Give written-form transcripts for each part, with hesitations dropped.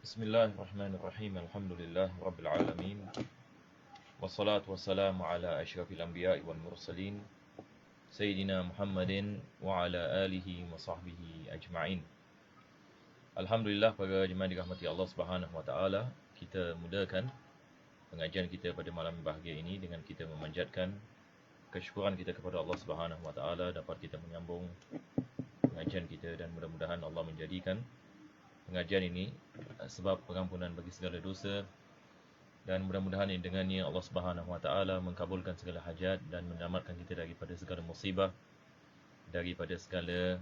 Bismillahirrahmanirrahim. Alhamdulillah Rabbil Alamin. Wassalatu wassalamu ala asyrafil anbiya'i wal mursalin Sayyidina Muhammadin wa ala alihi wa sahbihi ajma'in. Alhamdulillah, para jemaah dirahmati Allah Subhanahu wa taala, kita mulakan pengajian kita pada malam bahagia ini dengan kita memanjatkan kesyukuran kita kepada Allah Subhanahu wa taala dapat kita menyambung pengajian kita, dan mudah-mudahan Allah menjadikan pengajian ini sebab pengampunan bagi segala dosa, dan mudah-mudahan dengannya Allah Subhanahu wa taala mengkabulkan segala hajat dan menyelamatkan kita daripada segala musibah, daripada segala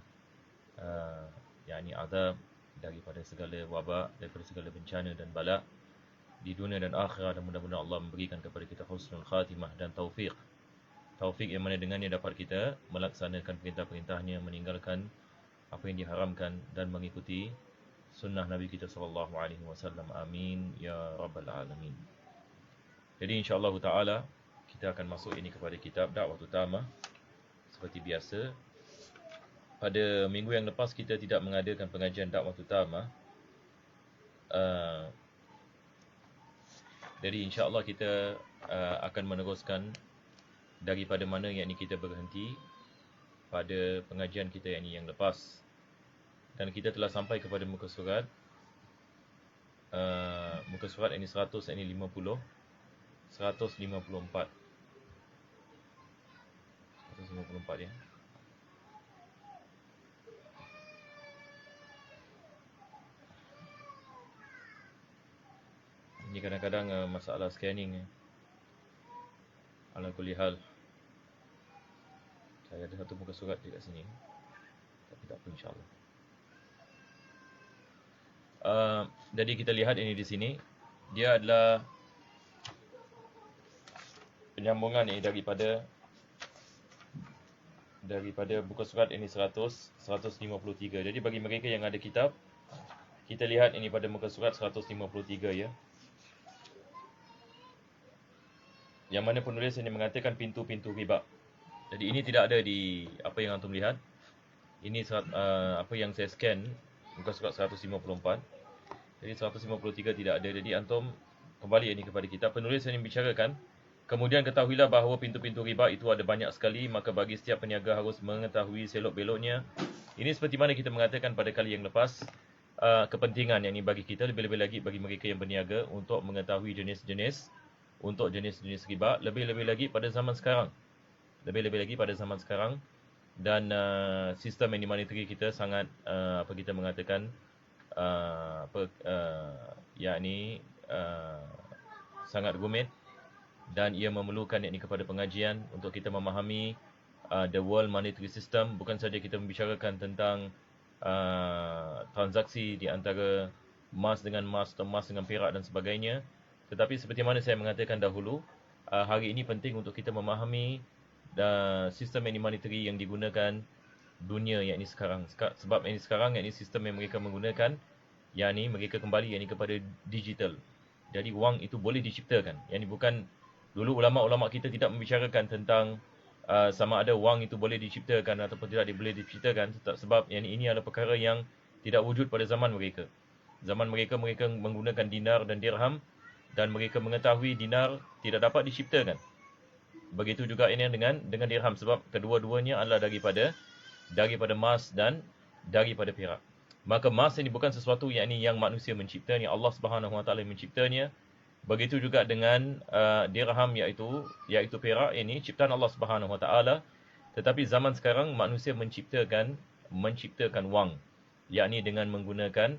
azab, daripada segala wabak, daripada segala bencana dan bala di dunia dan akhirat, dan mudah-mudahan Allah memberikan kepada kita husnul khatimah dan taufik yang mana dengannya dapat kita melaksanakan perintah-perintahnya, meninggalkan apa yang diharamkan, dan mengikuti sunnah Nabi kita SAW. Amin ya rabbal alamin. Jadi insyaAllah ta'ala kita akan masuk ini kepada kitab Da'watul Tamah. Seperti biasa, pada minggu yang lepas kita tidak mengadakan pengajian Da'watul Tamah. Jadi insyaAllah kita akan meneruskan daripada mana yakni kita berhenti pada pengajian kita yang lepas. Dan kita telah sampai kepada muka surat ini 100, ini 50, 154 ya. Ini kadang-kadang masalah scanning ya. Ala kulli hal, saya ada satu muka surat dekat sini, tapi tak apa, insyaAllah. Jadi kita lihat ini di sini, dia adalah penyambungan ini daripada buku surat ini 153. Jadi bagi mereka yang ada kitab, kita lihat ini pada muka surat 153 ya. Yang mana penulis ini mengatakan pintu-pintu riba. Jadi ini tidak ada di apa yang antum lihat. Ini apa yang saya scan, muka surat 154. Jadi 153 tidak ada. Jadi antum kembali ini kepada kitab. Penulis ini bicarakan, kemudian ketahuilah bahawa pintu-pintu riba itu ada banyak sekali, maka bagi setiap peniaga harus mengetahui selok-beloknya. Ini seperti mana kita mengatakan pada kali yang lepas, kepentingan yang ini bagi kita, lebih-lebih lagi bagi mereka yang berniaga, untuk mengetahui jenis-jenis riba, lebih-lebih lagi pada zaman sekarang. Dan sistem monetary kita sangat kita mengatakan sangat rumit, dan ia memerlukan kepada pengajian untuk kita memahami the world monetary system. Bukan saja kita membicarakan tentang transaksi di antara emas dengan emas atau emas dengan perak dan sebagainya, tetapi seperti mana saya mengatakan dahulu, hari ini penting untuk kita memahami sistem monetary yang digunakan dunia yakni sekarang. Sebab sekarang sistem yang mereka menggunakan, mereka kembali kepada digital. Jadi wang itu boleh diciptakan. Bukan dulu ulama-ulama kita tidak membicarakan tentang sama ada wang itu boleh diciptakan ataupun tidak boleh diciptakan, sebab ini adalah perkara yang tidak wujud pada zaman mereka. Zaman mereka menggunakan dinar dan dirham, dan mereka mengetahui dinar tidak dapat diciptakan. Begitu juga ini dengan dirham, sebab kedua-duanya adalah daripada emas dan daripada perak. Maka emas ini bukan sesuatu yang manusia menciptanya, Allah Subhanahu wa taala menciptanya. Begitu juga dengan dirham, iaitu perak, ini ciptaan Allah Subhanahu wa taala. Tetapi zaman sekarang manusia menciptakan wang, dengan menggunakan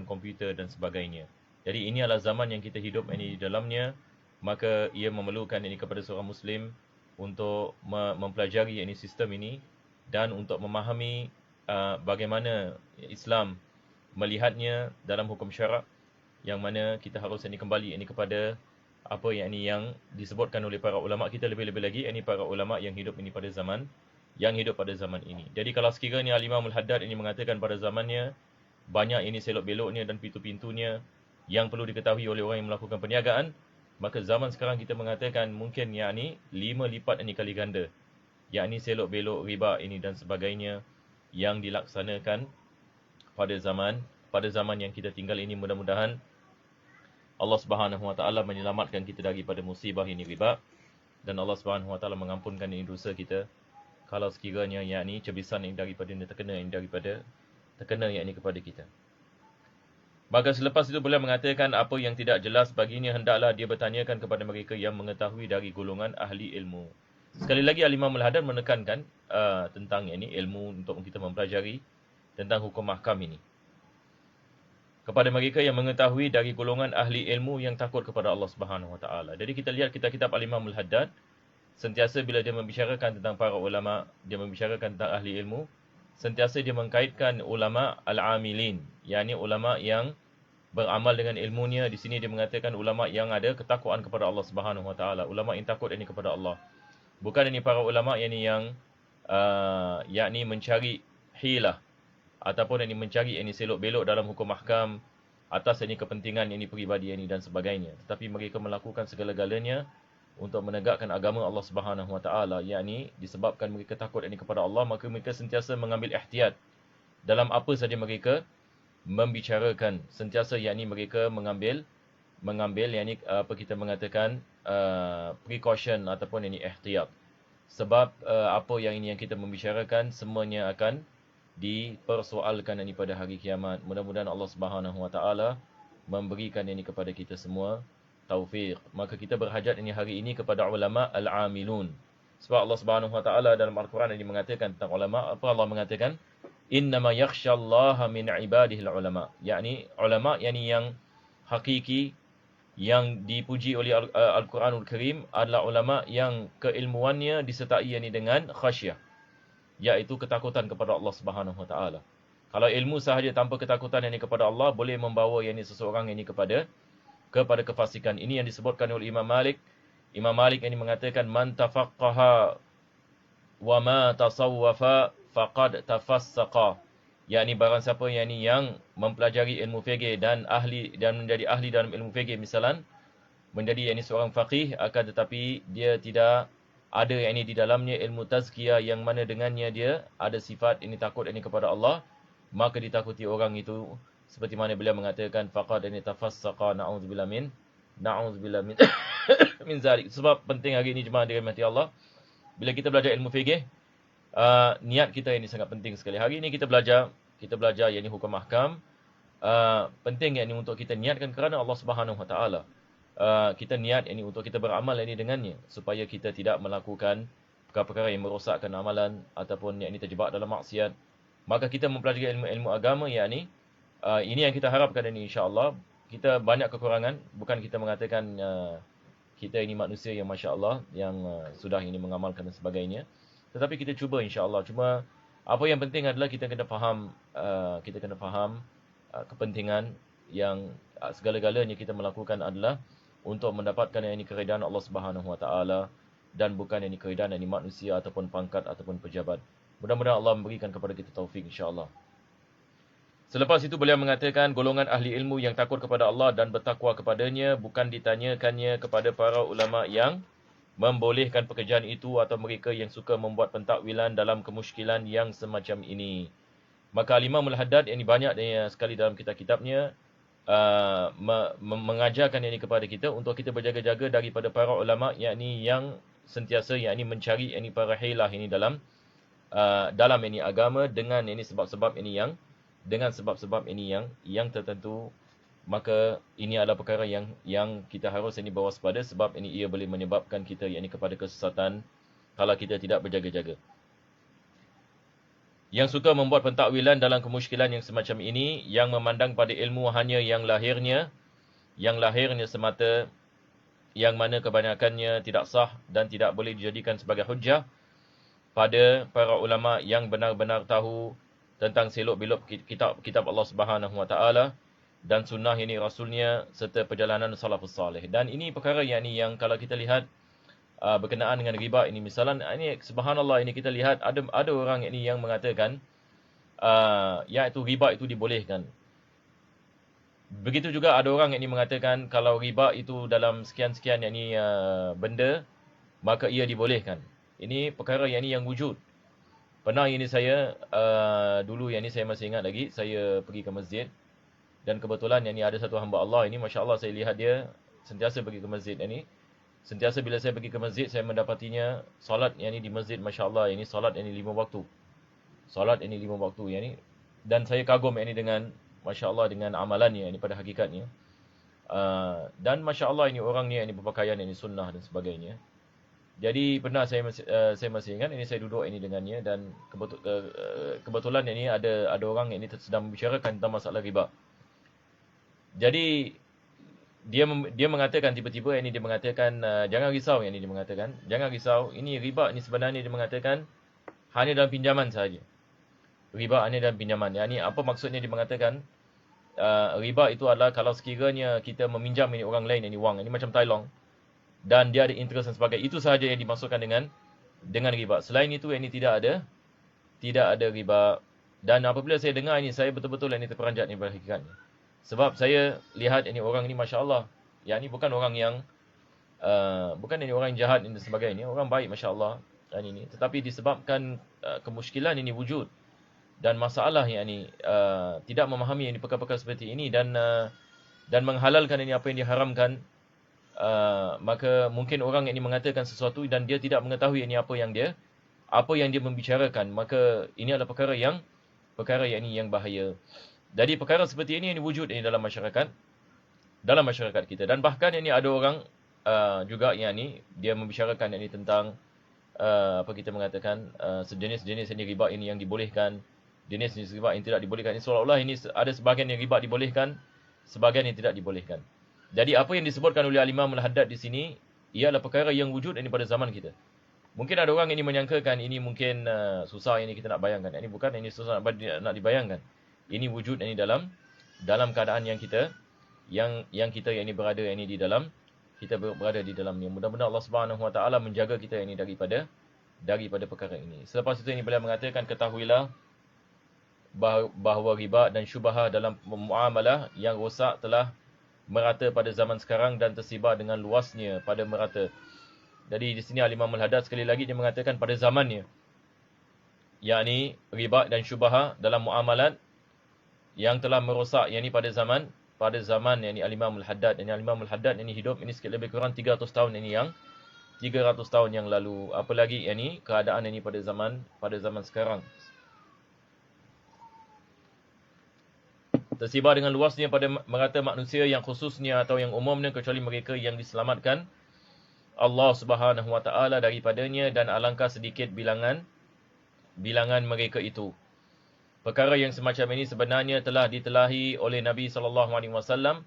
komputer dan sebagainya. Jadi ini adalah zaman yang kita hidup di dalamnya. Maka ia memerlukan kepada seorang Muslim untuk mempelajari sistem ini, dan untuk memahami bagaimana Islam melihatnya dalam hukum syarak, yang mana kita harus kembali kepada apa yang disebutkan oleh para ulama kita, lebih-lebih lagi para ulama yang hidup pada zaman ini. Jadi kalau sekiranya Al-Imam Al-Haddad mengatakan pada zamannya banyak selok-beloknya dan pintu-pintunya yang perlu diketahui oleh orang yang melakukan perniagaan, maka zaman sekarang kita mengatakan mungkin 5 lipat kali ganda, selok-belok riba dan sebagainya yang dilaksanakan pada pada zaman yang kita tinggal ini. Mudah-mudahan Allah Subhanahu Wa Taala menyelamatkan kita daripada musibah ini riba, dan Allah Subhanahu Wa Taala mengampunkan ini dosa kita kalau sekiranya yakni cebisan yang daripada terkena yakni kepada kita. Maka selepas itu beliau mengatakan apa yang tidak jelas baginya hendaklah dia bertanyakan kepada mereka yang mengetahui dari golongan ahli ilmu. Sekali lagi Al-Imam Al-Haddad menekankan tentang ini ilmu untuk kita mempelajari tentang hukum mahkam ini. Kepada mereka yang mengetahui dari golongan ahli ilmu yang takut kepada Allah Subhanahu Wa Taala. Jadi kita lihat kitab-kitab Al-Imam Al-Haddad sentiasa bila dia membicarakan tentang para ulama, dia membicarakan tentang ahli ilmu, sentiasa dia mengkaitkan ulama al-amilin, yakni ulama yang beramal dengan ilmunya. Di sini dia mengatakan ulama yang ada ketakwaan kepada Allah Subhanahu Wa Taala, ulama yang takut ini kepada Allah. Bukan ini para ulama yang yakni mencari hilah ataupun ini mencari ini selok-belok dalam hukum mahkam atas ini kepentingan ini peribadi ini dan sebagainya. Tetapi mereka melakukan segala-galanya untuk menegakkan agama Allah Subhanahu Wa Taala, yakni disebabkan mereka takut ini kepada Allah, maka mereka sentiasa mengambil ihtiyat dalam apa saja mereka membicarakan, sentiasa yakni mereka mengambil yakni apa kita mengatakan precaution ataupun ini ihtiyat. Sebab apa yang ini yang kita membicarakan semuanya akan dipersoalkan ini pada hari kiamat. Mudah-mudahan Allah Subhanahu Wa Taala memberikan ini kepada kita semua taufiq. Maka kita berhajat ini hari ini kepada ulama al-amilun. Sebab Allah Subhanahu Wa Taala dalam Al-Quran ini mengatakan tentang ulama, apa Allah mengatakan? Innama yakhshallaha min ibadihil ulama. Yakni ulama yang hakiki, yang dipuji oleh Al-Quranul Karim adalah ulama yang keilmuannya disertai yakni dengan khasyah, iaitu ketakutan kepada Allah Subhanahu Wa Taala. Kalau ilmu sahaja tanpa ketakutan yakni kepada Allah boleh membawa yakni seseorang yakni kepada kefasikan. Ini yang disebutkan oleh Imam Malik. Imam Malik ini mengatakan man tafaqqaha wa ma tasawwafa faqad tafassaqa. Yakni barang siapa yang mempelajari ilmu fiqh dan menjadi ahli dalam ilmu fiqh, misalan menjadi seorang faqih, akan tetapi dia tidak ada yakni di dalamnya ilmu tazkiyah yang mana dengannya dia ada sifat ini takut ini kepada Allah, maka ditakuti orang itu seperti mana beliau mengatakan faqad tafassaqa na'udzubillah min min zalik. Sebab penting hari ini jemaah dirahmati Allah, bila kita belajar ilmu fiqh, niat kita ini sangat penting sekali. Hari ini kita belajar yakni hukum mahkam. Penting yakni untuk kita niatkan kerana Allah Subhanahu Wa Taala. Kita niat yakni untuk kita beramal yakni dengannya, supaya kita tidak melakukan perkara-perkara yang merosakkan amalan ataupun yakni terjebak dalam maksiat. Maka kita mempelajari ilmu agama yakni ini yang kita harapkan ini, insya-Allah. Kita banyak kekurangan, bukan kita mengatakan kita ini manusia yang masya-Allah yang sudah ini mengamalkan dan sebagainya. Tetapi kita cuba insya-Allah. Cuma apa yang penting adalah kita kena faham kepentingan yang segala-galanya kita melakukan adalah untuk mendapatkan yang ini keridaan Allah Subhanahu Wa Taala, dan bukan yang ini keridaan yang ini manusia ataupun pangkat ataupun pejabat. Mudah-mudahan Allah memberikan kepada kita taufik insya-Allah. Selepas itu beliau mengatakan golongan ahli ilmu yang takut kepada Allah dan bertakwa kepadanya bukan ditanyakannya kepada para ulama yang membolehkan pekerjaan itu atau mereka yang suka membuat pentakwilan dalam kemusykilan yang semacam ini. Maka Al-Imam Al-Haddad ini banyak sekali dalam kitab-kitabnya mengajarkan ini kepada kita untuk kita berjaga-jaga daripada para ulama yakni yang sentiasa yakni mencari yakni para hilah ini dalam ini agama dengan ini sebab-sebab ini yang tertentu. Maka ini adalah perkara yang kita harus ini berwaspada, sebab ini ia boleh menyebabkan kita yakni kepada kesesatan kalau kita tidak berjaga-jaga. Yang suka membuat pentakwilan dalam kemusykilan yang semacam ini, yang memandang pada ilmu hanya yang lahirnya semata, yang mana kebanyakannya tidak sah dan tidak boleh dijadikan sebagai hujjah pada para ulama yang benar-benar tahu tentang selok-belok kitab Allah Subhanahu Wa Taala dan sunnah ini Rasulnya serta perjalanan salafus salih. Dan ini perkara yang kalau kita lihat berkenaan dengan riba ini, misalan ini subhanallah, ini kita lihat ada orang ini yang mengatakan iaitu riba itu dibolehkan. Begitu juga ada orang yang mengatakan kalau riba itu dalam sekian-sekian benda maka ia dibolehkan. Ini perkara yang wujud. Pernah ini saya dulu saya masih ingat lagi, saya pergi ke masjid. Dan kebetulan yang ni ada satu hamba Allah ini, Masya Allah, saya lihat dia sentiasa pergi ke masjid. Yang ni sentiasa bila saya pergi ke masjid, saya mendapatinya solat yang ni di masjid, Masya Allah, yang ni solat yang ni 5 waktu. Solat yang ni 5 waktu yang ni. Dan saya kagum yang ni dengan, Masya Allah, dengan amalannya yang ni pada hakikatnya. Dan Masya Allah, ini orang ni yang ni berpakaian yang ni sunnah dan sebagainya. Jadi pernah saya masih ingat ini, saya duduk ini dengannya, dan kebetulan ini ada orang yang ini sedang membicarakan tentang masalah riba. Jadi dia mengatakan tiba-tiba ini, dia mengatakan jangan risau, yang ini dia mengatakan jangan risau, ini riba ini sebenarnya dia mengatakan hanya dalam pinjaman saja. Riba hanya dalam pinjaman. Yang ini apa maksudnya? Dia mengatakan riba itu adalah kalau sekiranya kita meminjam ini orang lain ini wang, ini macam tailong, dan dia ada interest dan sebagainya. Itu sahaja yang dimasukkan dengan riba. Selain itu, ini tidak ada riba. Dan apabila saya dengar ini, saya betul-betul ini terperanjat ni pada hakikatnya. Sebab saya lihat ini orang ini, Masya Allah, yang ini bukan orang yang bukan ini orang yang jahat dan sebagainya, orang baik, Masya Allah, ini. Tetapi disebabkan kemusykilan ini wujud dan masalah yang ini tidak memahami ini perkara-perkara seperti ini, dan menghalalkan ini apa yang diharamkan. Maka mungkin orang ini mengatakan sesuatu dan dia tidak mengetahui ini apa yang dia membicarakan. Maka ini adalah perkara yang yang bahaya. Jadi perkara seperti ini wujud ini dalam masyarakat kita. Dan bahkan ini ada orang juga yang ni dia membicarakan ini tentang apa kita mengatakan sejenis-jenis ini riba ini yang dibolehkan, jenis-jenis riba yang tidak dibolehkan. Ini seolah-olah ini ada sebahagian yang riba dibolehkan, sebahagian yang tidak dibolehkan. Jadi apa yang disebutkan oleh Al-Imam Al-Haddad di sini ialah perkara yang wujud ini pada zaman kita. Mungkin ada orang ini menyangkakan ini mungkin susah ini kita nak bayangkan. Ini bukan ini susah nak dibayangkan. Ini wujud ini dalam keadaan yang kita yang kita yang ini berada ini di dalam, kita berada di dalamnya. Mudah-mudahan Allah Subhanahu Wa Taala menjaga kita ini daripada perkara ini. Selepas itu ini beliau mengatakan, ketahuilah bahawa riba dan syubhah dalam muamalah yang rosak telah merata pada zaman sekarang dan tersebar dengan luasnya pada merata. Jadi di sini Al-Imam Al-Haddad sekali lagi dia mengatakan pada zamannya, yakni riba dan syubhah dalam muamalat yang telah merosak, yakni pada zaman yakni Al-Imam Al-Haddad. Dan Al-Imam Al-Haddad ini hidup ini sikit lebih kurang 300 tahun ini, yang 300 tahun yang lalu. Apalagi yakni keadaan ini pada zaman sekarang. Tersebar dengan luasnya pada merata manusia yang khususnya atau yang umumnya, kecuali mereka yang diselamatkan Allah Subhanahu Wa Taala daripadanya, dan alangkah sedikit bilangan mereka itu. Perkara yang semacam ini sebenarnya telah ditelahi oleh Nabi sallallahu alaihi wasallam,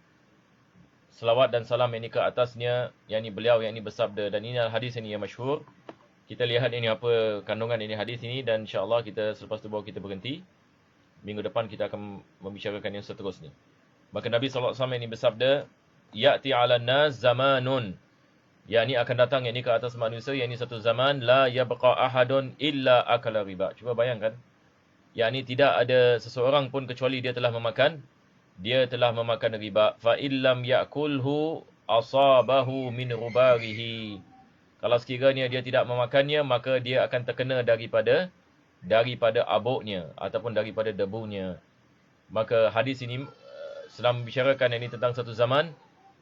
selawat dan salam ini ke atasnya, yakni beliau yang ini bersabda, dan ini adalah hadis ini yang masyhur. Kita lihat ini apa kandungan ini hadis ini, dan insya-Allah kita selepas itu baru kita berhenti. Minggu depan kita akan membicarakan yang seterusnya. Maka Nabi sallallahu alaihi wasallam ini bersabda, ya'ti 'alan nas zamanun, yakni akan datang yakni ke atas manusia, yakni satu zaman, la yabqa ahadun illa akala riba. Cuba bayangkan, yakni tidak ada seseorang pun kecuali dia telah memakan riba. Fa illam ya'kulhu asabahu min rubarihi. Kalau sekiranya dia tidak memakannya, maka dia akan terkena daripada abuknya ataupun daripada debunya. Maka hadis ini sedang membicarakan ini tentang satu zaman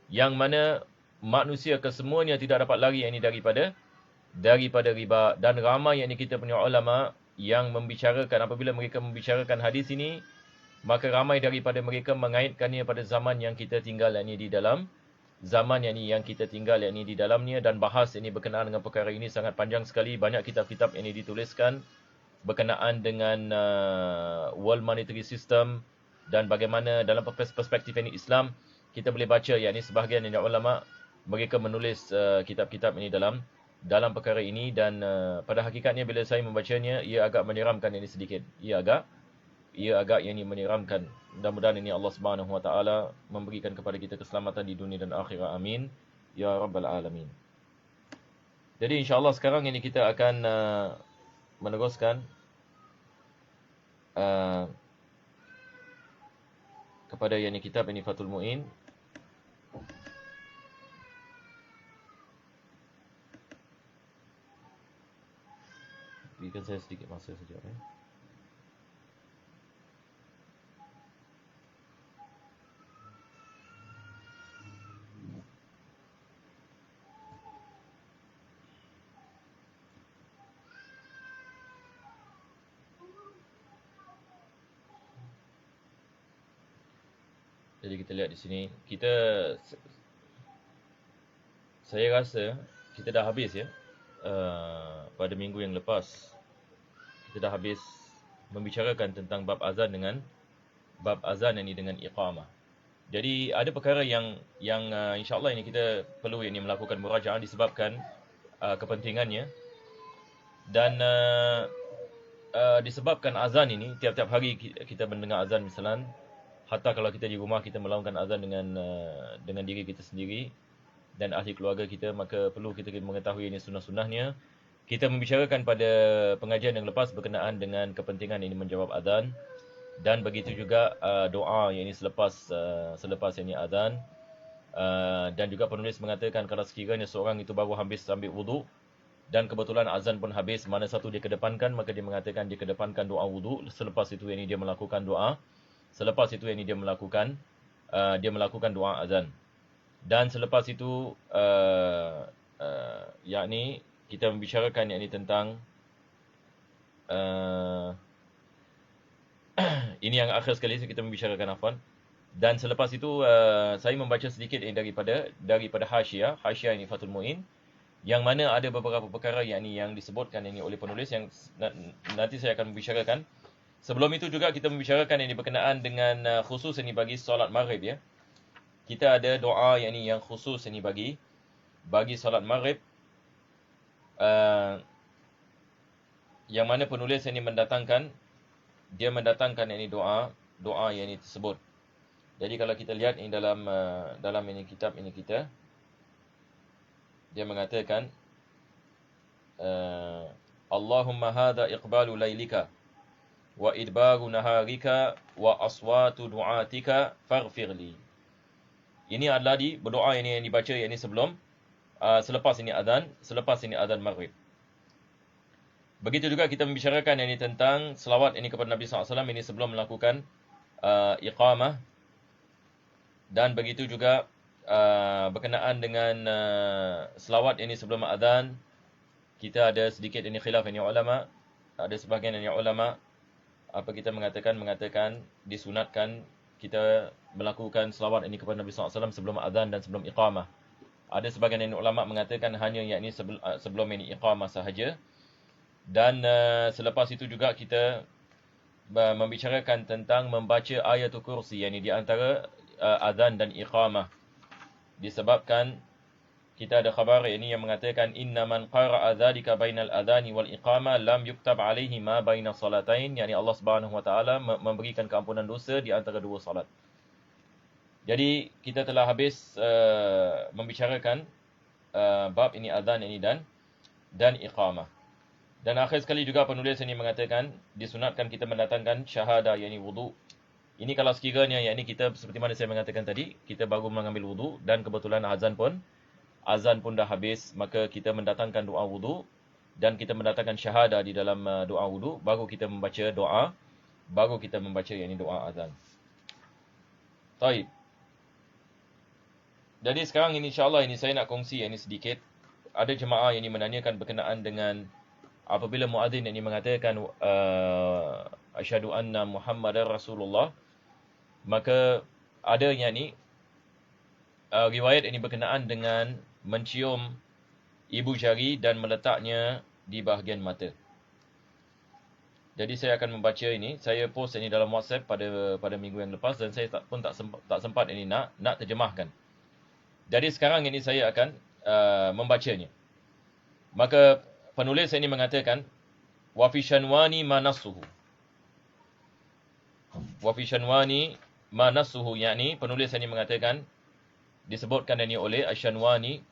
yang mana manusia kesemuanya tidak dapat lari ini daripada riba. Dan ramai yang kita punya ulama yang membicarakan, apabila mereka membicarakan hadis ini, maka ramai daripada mereka mengaitkannya pada zaman yang kita tinggal ini di dalam di dalamnya, dan bahas ini berkenaan dengan perkara ini sangat panjang sekali. Banyak kitab-kitab ini dituliskan berkenaan dengan world monetary system, dan bagaimana dalam perspektif ini Islam kita boleh baca yakni sebahagian dari ulama mereka menulis kitab-kitab ini dalam perkara ini. Dan pada hakikatnya bila saya membacanya, ia agak menyeramkan ini sedikit. Ia agak yang ini menyeramkan. Mudah-mudahan ini Allah Subhanahu Wa Taala memberikan kepada kita keselamatan di dunia dan akhirat. Amin ya rabbal alamin. Jadi insya-Allah sekarang ini kita akan meneruskan kepada yang kitab ini Fathul Mu'in. Berikan saya sedikit masa saja. Jadi kita lihat di sini, saya rasa kita dah habis ya. Pada minggu yang lepas kita dah habis membicarakan tentang bab azan ini dengan iqamah. Jadi ada perkara yang insya-Allah ini kita perlu ini melakukan murajaah disebabkan kepentingannya, dan disebabkan azan ini tiap-tiap hari kita mendengar azan misalan, hatta kalau kita di rumah kita melakukan azan dengan diri kita sendiri dan ahli keluarga kita, maka perlu kita mengetahui ini sunnah-sunnahnya. Kita membicarakan pada pengajian yang lepas berkenaan dengan kepentingan ini menjawab azan, dan begitu juga doa yang ini selepas ini azan. Dan juga penulis mengatakan kalau sekiranya seorang itu baru habis ambil wudu dan kebetulan azan pun habis, mana satu dia kedepankan, maka dia mengatakan dia kedepankan doa wudu, selepas itu ini dia melakukan doa, selepas itu ini dia melakukan doa azan. Dan selepas itu yakni kita membicarakan yakni tentang ini yang akhir sekali kita membicarakan, afwan. Dan selepas itu saya membaca sedikit ini daripada hasyiah ini Fathul Muin, yang mana ada beberapa perkara yang disebutkan ini oleh penulis yang nanti saya akan membicarakan. Sebelum itu juga kita membicarakan ini berkenaan dengan khusus ini bagi solat maghrib ya. Kita ada doa yang khusus ini bagi solat maghrib, yang mana penulis ini mendatangkan ini doa yang ini tersebut. Jadi kalau kita lihat ini dalam ini kitab ini kita, dia mengatakan Allahumma hadha iqbalu lailika wa idbaru naharika wa aswatu du'atika faghfirli. Ini adalah berdoa yang dibaca yang ini sebelum selepas ini azan maghrib. Begitu juga kita membicarakan ini tentang selawat ini kepada Nabi SAW ini sebelum melakukan iqamah. Dan begitu juga berkenaan dengan selawat ini sebelum azan, kita ada sedikit ini khilaf ini ulama. Ada sebahagian ini ulama kita mengatakan disunatkan kita melakukan selawat ini kepada Nabi SAW sebelum azan dan sebelum iqamah. Ada sebahagian ini ulama mengatakan hanya yakni sebelum ini iqamah sahaja. Dan selepas itu juga kita membicarakan tentang membaca ayatul kursi, yakni di antara azan dan iqamah. Disebabkan kita ada khabar ini yang mengatakan innaman qara'a dzalika bainal adhani wal iqamah lam yuktab alaihi ma baina salatain, yakni Allah Subhanahu wa taala memberikan keampunan dosa di antara dua salat. Jadi kita telah habis membicarakan bab ini azan ini dan iqamah. Dan akhir sekali juga penulis ini mengatakan disunatkan kita mendatangkan syahadah yakni wudu. Ini kalau sekiranya yakni kita seperti mana saya mengatakan tadi, kita baru mengambil wudu dan kebetulan azan pun dah habis, maka kita mendatangkan doa wudu dan kita mendatangkan syahadah di dalam doa wudu, baru kita membaca yakni doa azan. Baik. Jadi sekarang ini insya-Allah ini saya nak kongsi ini sedikit. Ada jemaah yang menanyakan berkenaan dengan apabila muadzin ini mengatakan asyhadu anna Muhammadar Rasulullah, maka ada yakni riwayat ini berkenaan dengan mencium ibu jari dan meletaknya di bahagian mata. Jadi saya akan membaca ini, saya post ini dalam WhatsApp pada minggu yang lepas dan saya tak sempat ini nak terjemahkan. Jadi sekarang ini saya akan membacanya. Maka penulis ini mengatakan wa fi syanwani manasuhu. Wa fi syanwani manasuhu, yakni penulis ini mengatakan disebutkan ini oleh Asy-Syanwani,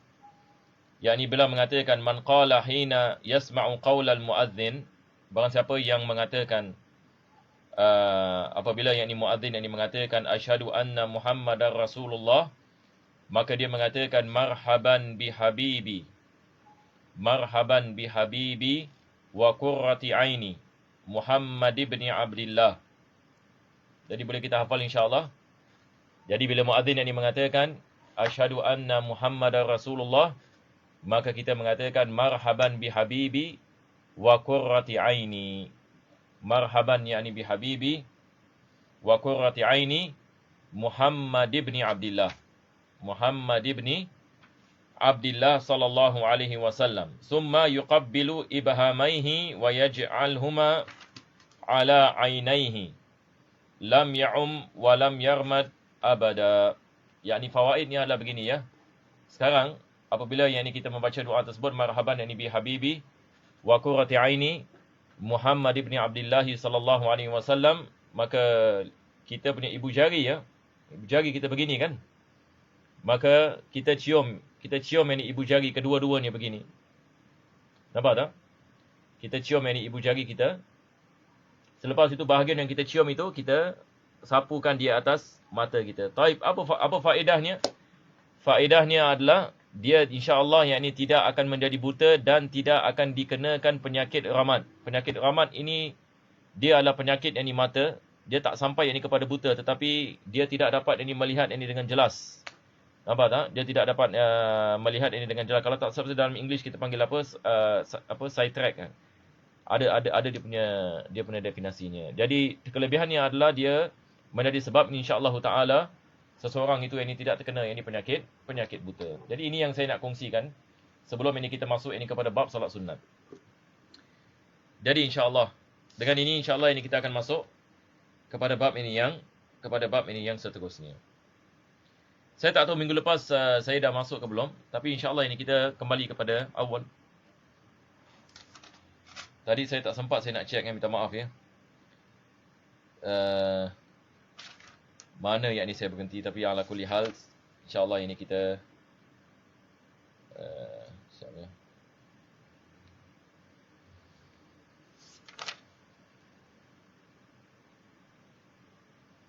yakni bila mengatakan man qala hina yasma'u qaulal muadzin, barang siapa yang mengatakan apabila yakni muadzin ini mengatakan asyhadu anna Muhammadar Rasulullah, maka dia mengatakan marhaban bihabibi wa qurrati aini Muhammad ibn Abdullah. Jadi boleh kita hafal insya-Allah. Jadi bila muadzin ini mengatakan asyhadu anna Muhammadar Rasulullah, maka kita mengatakan marhaban bihabibi wa qurrati aini. Marhaban yakni bihabibi wa qurrati aini, Muhammad ibn Abdullah. Muhammad ibn Abdullah sallallahu alaihi wasallam. Summa yuqabbilu ibhamaihi wa yaj'alhuma ala ainaihi. Lam ya'um wa lam yarmad abada. Yakni fawaidnya adalah begini ya. Sekarang apabila yakni kita membaca doa tersebut, marhaban yakni bi habibi wa qurrati aini Muhammad ibn Abdullah sallallahu alaihi wasallam, maka kita punya ibu jari ya. Ibu jari kita begini kan? Maka kita cium yakni ibu jari kedua-duanya begini. Nampak tak? Kita cium yakni ibu jari kita. Selepas itu bahagian yang kita cium itu kita sapukan di atas mata kita. Taib, apa faedahnya? Faedahnya adalah dia insya-Allah yakni tidak akan menjadi buta dan tidak akan dikenakan penyakit ramat. Penyakit ramat ini dia adalah penyakit yakni mata. Dia tak sampai yakni kepada buta, tetapi dia tidak dapat yakni melihat yakni dengan jelas. Nampak tak? Dia tidak dapat melihat ini dengan jelas. Kalau tak salah dalam English kita panggil apa sidetrack kan. Ada dia punya definisinya. Jadi kelebihannya adalah dia menjadi sebab insya-Allah taala seseorang itu yang tidak terkena ini penyakit buta. Jadi ini yang saya nak kongsikan sebelum ini kita masuk ini kepada bab solat sunat. Jadi insya-Allah dengan ini insya-Allah ini kita akan masuk kepada bab ini yang seterusnya. Saya tak tahu minggu lepas saya dah masuk ke belum, tapi insya-Allah ini kita kembali kepada awal. Tadi saya tak sempat, saya nak check, minta maaf ya. Mana yang ni saya berhenti, tapi ala kulli hal insya-Allah ini kita insya-Allah.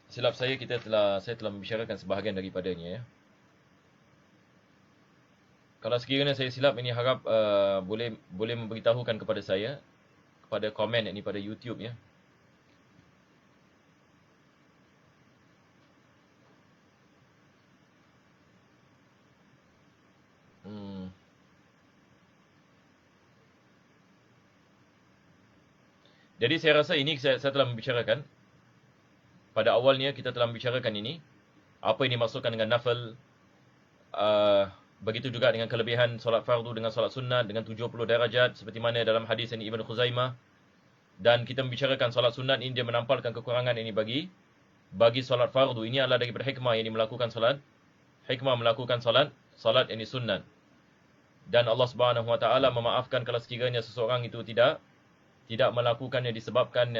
Silap saya saya telah membicarakan sebahagian daripadanya ya. Kalau sekiranya saya silap, ini harap boleh memberitahukan kepada saya pada komen ini pada YouTube ya. Jadi saya rasa ini saya telah membicarakan. Pada awalnya kita telah membicarakan ini. Apa ini maksudkan dengan nafil. Begitu juga dengan kelebihan solat fardu dengan solat sunat dengan 70 darajat. Seperti mana dalam hadis ini Ibn Khuzaimah. Dan kita membicarakan solat sunat ini dia menampalkan kekurangan ini bagi solat fardu. Ini adalah daripada hikmah yang melakukan solat. Hikmah melakukan solat ini sunat. Dan Allah Subhanahu Wa Taala memaafkan kalau sekiranya seseorang itu tidak melakukannya disebabkan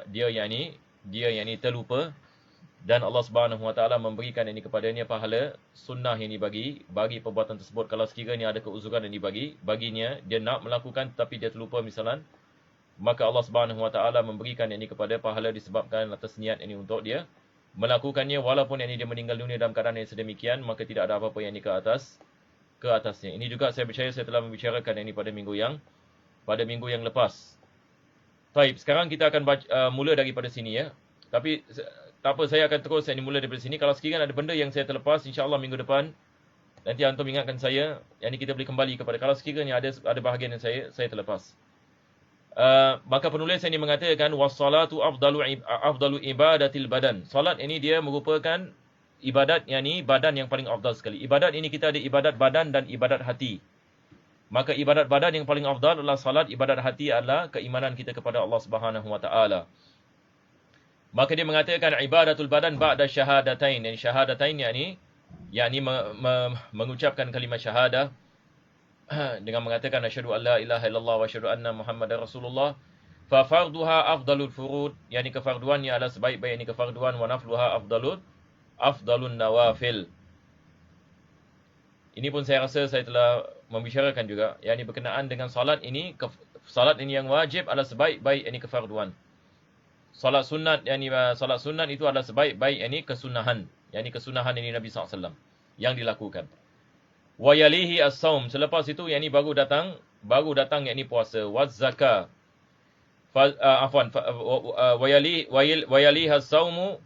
dia yang ini terlupa, dan Allah Subhanahu Wa Taala memberikan ini kepadanya pahala sunnah yang dibagi bagi perbuatan tersebut. Kalau sekiranya ada keuzuran yang baginya, dia nak melakukan tapi dia terlupa misalan, maka Allah Subhanahu Wa Taala memberikan ini kepada pahala disebabkan atas niat ini untuk dia melakukannya, walaupun yang ini dia meninggal dunia dalam keadaan yang sedemikian, maka tidak ada apa-apa yang ini ke atasnya. Ini juga saya percaya saya telah membicarakan ini pada minggu yang lepas. Baik, sekarang kita akan mula daripada sini ya. Tapi tak apa, saya akan terus mula daripada sini. Kalau sekiranya ada benda yang saya terlepas, insya-Allah minggu depan nanti antum ingatkan saya, yang ini kita boleh kembali kepada. Kalau sekiranya ada bahagian yang saya terlepas. Maka penulis ini mengatakan wassalatu afdalu ibadatil badan. Salat ini dia merupakan ibadat yakni badan yang paling afdal sekali. Ibadat ini kita ada ibadat badan dan ibadat hati. Maka ibadat badan yang paling afdal adalah salat, ibadat hati adalah keimanan kita kepada Allah Subhanahu Wa Taala. Maka dia mengatakan ibadatul badan ba'da syahadatain. Dan syahadatain yakni mengucapkan kalimat syahadah dengan mengatakan asyhadu an la ilaha illallah wa asyhadu anna muhammadar rasulullah. Fa farduha afdalul furud, yakni kefarduannya adalah sebaik-baik yakni kefarduan, wa nafluha afdalun nawafil. Ini pun saya rasa saya telah membicarakan juga, yakni berkenaan dengan salat ini yang wajib adalah sebaik-baik yakni kefarduan. Salat sunat itu adalah sebaik-baik yakni kesunahan ini Nabi SAW yang dilakukan. Wa yalihi as-saum, selepas itu yakni baru datang yakni puasa. Wa zakah, wa yalihi as-saumu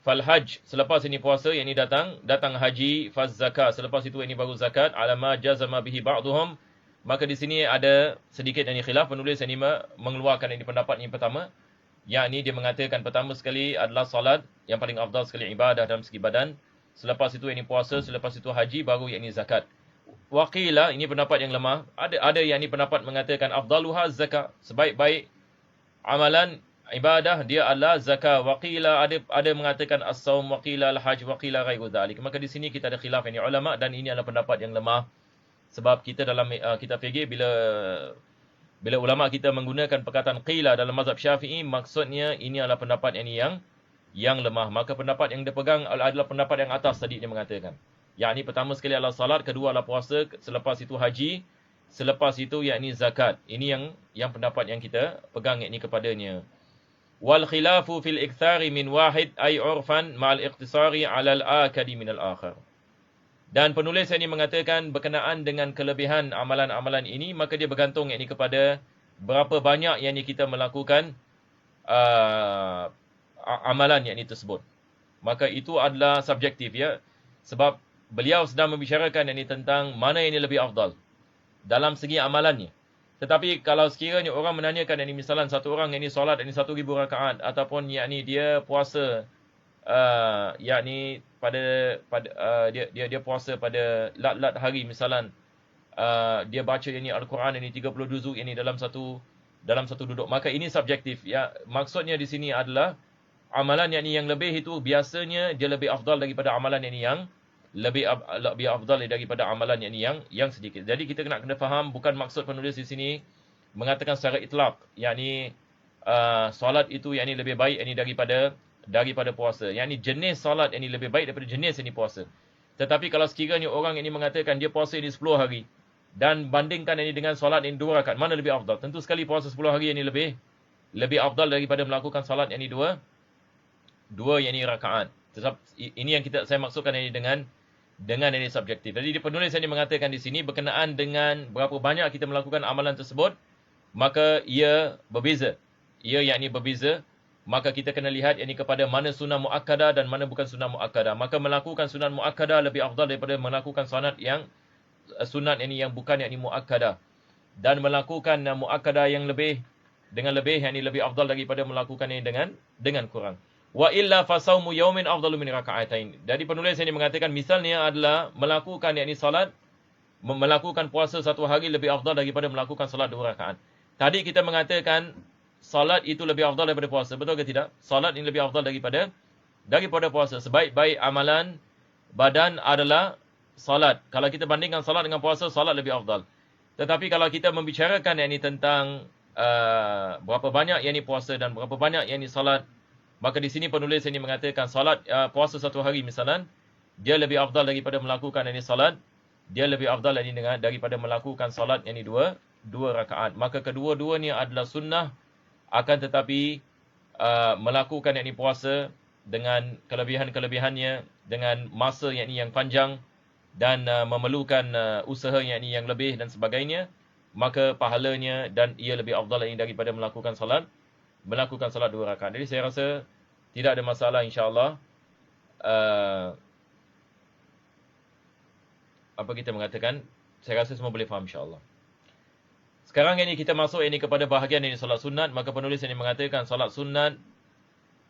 fal hajj, selepas ini puasa yakni datang haji. Faz zakah, selepas itu ini baru zakat. Alama jazama bihi ba'dhum, maka di sini ada sedikit yakni khilaf, penulis ini mengeluarkan ini pendapat yang pertama, Yakni dia mengatakan pertama sekali adalah solat, yang paling afdal sekali ibadah dalam segi badan. Selepas itu yakni puasa, selepas itu haji, baru yakni zakat. Waqila, ini pendapat yang lemah. Ada yakni pendapat mengatakan afdaluha zakat, sebaik-baik amalan ibadah dia adalah zakat. Waqila, ada mengatakan as-saum, waqila al-hajj, waqila ghairu dzalik. Maka di sini kita ada khilaf ini ulama, dan ini adalah pendapat yang lemah. Sebab kita dalam kita fikir, bila ulama kita menggunakan perkataan qila dalam mazhab Syafi'i, maksudnya ini adalah pendapat yang lemah. Maka pendapat yang dipegang adalah pendapat yang atas tadi dia mengatakan. Yakni pertama sekali adalah salat, kedua adalah puasa, selepas itu haji, selepas itu yakni zakat. Ini yang pendapat yang kita pegang yakni kepadanya. Wal khilafu fil iktsari min wahid ay urfan ma'al iqtisari 'ala al-akadi min al-akhar. Dan penulis ini mengatakan berkenaan dengan kelebihan amalan-amalan ini, maka dia bergantung yakni kepada berapa banyak yakni kita melakukan amalan yakni tersebut. Maka itu adalah subjektif ya. Sebab beliau sedang membicarakan yakni tentang mana yang lebih afdal dalam segi amalannya. Tetapi kalau sekiranya orang menanyakan yakni misalan satu orang yakni solat yakni 1,000 rakaat, ataupun yakni dia puasa yakni dia puasa pada lat hari misalan, dia baca yakni al-Quran yakni 30 juzuk yakni dalam satu duduk, maka ini subjektif ya. Maksudnya di sini adalah amalan yakni yang lebih itu biasanya dia lebih afdal daripada amalan yakni yang lebih afdal daripada amalan yakni yang sedikit. Jadi kita kena faham, bukan maksud penulis di sini mengatakan secara itlaq yakni solat itu yakni lebih baik yakni daripada puasa. Yakni jenis solat yakni lebih baik daripada jenis yakni puasa. Tetapi kalau sekiranya orang ini mengatakan dia puasa ini 10 hari dan bandingkan ini dengan solat ini 2 rakaat, mana lebih afdal? Tentu sekali puasa 10 hari ini lebih afdal daripada melakukan solat yakni 2 yakni rakaat. Sebab ini yang saya maksudkan ini dengan ini subjektif. Jadi penulis ini mengatakan di sini berkenaan dengan berapa banyak kita melakukan amalan tersebut, maka ia berbeza. Ia yakni berbeza. Maka kita kena lihat yakni kepada mana sunnah muakkadah dan mana bukan sunnah muakkadah. Maka melakukan sunnah muakkadah lebih afdal daripada melakukan sunat yang yang bukan yakni muakkadah. Dan melakukan muakkadah yang lebih yakni lebih afdal daripada melakukan ini dengan kurang. Wa illa fasaumu yaumin afdalu min raka'atain. Jadi penulis ini mengatakan misalnya adalah melakukan yakni salat, melakukan puasa satu hari lebih afdal daripada melakukan salat 2 rakaat. Tadi kita mengatakan salat itu lebih afdal daripada puasa. Betul ke tidak? Salat ini lebih afdal daripada puasa. Sebaik-baik amalan badan adalah salat. Kalau kita bandingkan salat dengan puasa, salat lebih afdal. Tetapi kalau kita membicarakan yakni tentang berapa banyak yakni puasa dan berapa banyak yakni salat, maka di sini penulis ini mengatakan salat puasa satu hari misalan, dia lebih afdal daripada melakukan yakni salat. Dia lebih afdal daripada melakukan salat yakni 2 rakaat. Maka kedua-duanya adalah sunnah, akan tetapi melakukan yakni puasa dengan kelebihan-kelebihannya, dengan masa yakni yang panjang dan memerlukan usaha yakni yang lebih dan sebagainya, maka pahalanya dan ia lebih afdal yakni daripada melakukan salat 2 rakaat. Jadi saya rasa tidak ada masalah insya-Allah. Apa kita mengatakan, saya rasa semua boleh faham insya-Allah. Sekarang ini kita masuk ini kepada bahagian ini solat sunat. Maka penulis ini mengatakan solat sunat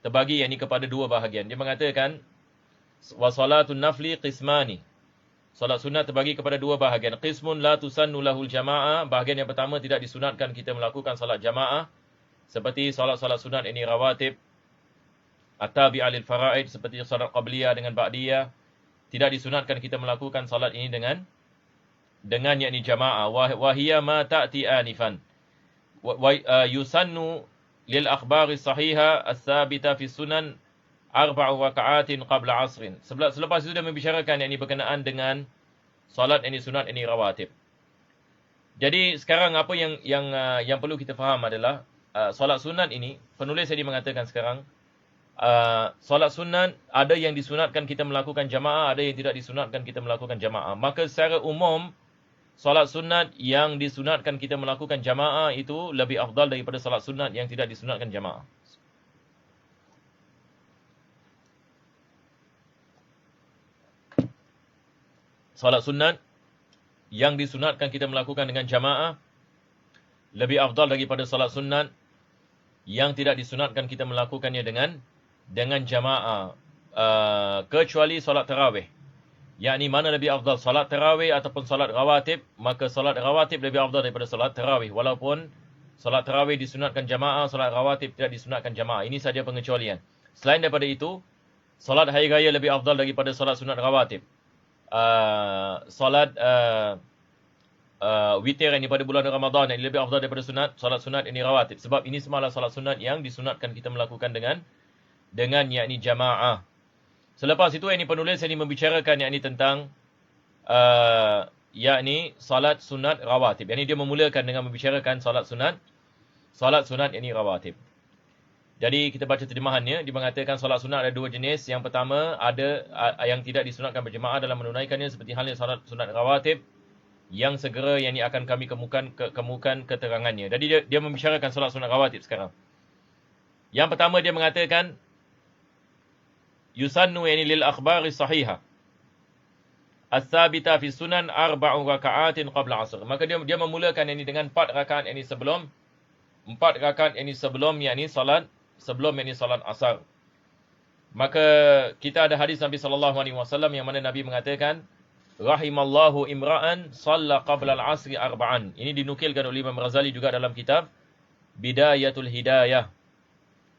terbagi ini kepada 2 bahagian. Dia mengatakan wa salatun nafli qismani. Solat sunat terbagi kepada 2 bahagian. Qismun la tusannu lahul jamaah. Bahagian yang pertama tidak disunatkan kita melakukan solat jamaah, seperti solat-solat sunat ini rawatib, at-tabi'ah lil faraid, seperti solat qabliyah dengan ba'diyah. Tidak disunatkan kita melakukan solat ini dengan yakni jamaah. Wahiyya ma ta'ti anifan. Yusannu lil akhbari sahiha as-sabita fi sunan 4 raka'atin qabla asrin. Selepas itu dia membicarakan yakni berkenaan dengan solat ini sunat ini rawatib. Jadi sekarang apa yang perlu kita faham adalah solat sunat ini, penulis tadi mengatakan sekarang solat sunat ada yang disunatkan kita melakukan jamaah, ada yang tidak disunatkan kita melakukan jamaah. Maka secara umum solat sunat yang disunatkan kita melakukan jamaah itu lebih afdal daripada solat sunat yang tidak disunatkan jamaah. Solat sunat yang disunatkan kita melakukan dengan jamaah lebih afdal daripada solat sunat yang tidak disunatkan kita melakukannya dengan jamaah, kecuali solat tarawih. Yakni mana lebih afdal, solat tarawih ataupun solat rawatib? Maka solat rawatib lebih afdal daripada solat tarawih. Walaupun solat tarawih disunatkan jamaah, solat rawatib tidak disunatkan jamaah. Ini saja pengecualian. Selain daripada itu, solat hari raya lebih afdal daripada solat sunat rawatib. Solat witir ini pada bulan Ramadan ini lebih afdal daripada solat sunat ini rawatib. Sebab ini semalah solat sunat yang disunatkan kita melakukan dengan yakni jamaah. Selepas itu ini penulis ini membicarakan yakni tentang yakni salat sunat rawatib. Yakni dia memulakan dengan membicarakan salat sunat yakni rawatib. Jadi kita baca terjemahannya, dia mengatakan salat sunat ada dua jenis. Yang pertama ada yang tidak disunatkan berjemaah dalam menunaikannya seperti halnya salat sunat rawatib yang segera yakni akan kami kemukakan keterangannya. Jadi dia membicarakan salat sunat rawatib sekarang. Yang pertama dia mengatakan yusannu yani lil akhbari sahihah as-sabita fi sunan arba'u raka'atin qabla asr. Maka dia memulakan ini dengan 4 rakaat ini sebelum yakni salat asar. Maka kita ada hadis Nabi sallallahu alaihi wasallam yang mana Nabi mengatakan rahimallahu imra'an shalla qabla al-'asri arba'an. Ini dinukilkan oleh Imam Ghazali juga dalam kitab Bidayatul Hidayah.